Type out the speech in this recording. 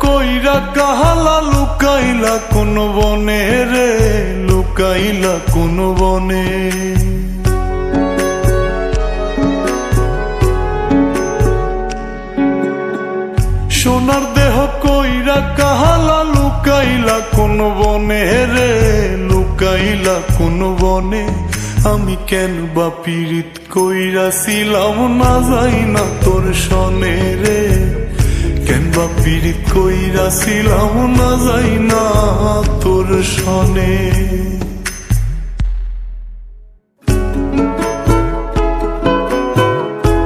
কইরা কাহালা লুকাইলা কোন বনে রে, লুকাইলা কোন বনে। সোনার দেহ কইরা কাহালা লুকাইলা কোন বনে রে, লুকাইলা কোন বনে। আমি কেন বা পীড়িত কইরাছিলাম না যাই না তোর সনে রে, কেন বা পীড়িত কইরাছিলাম না যাই না তোর সনে।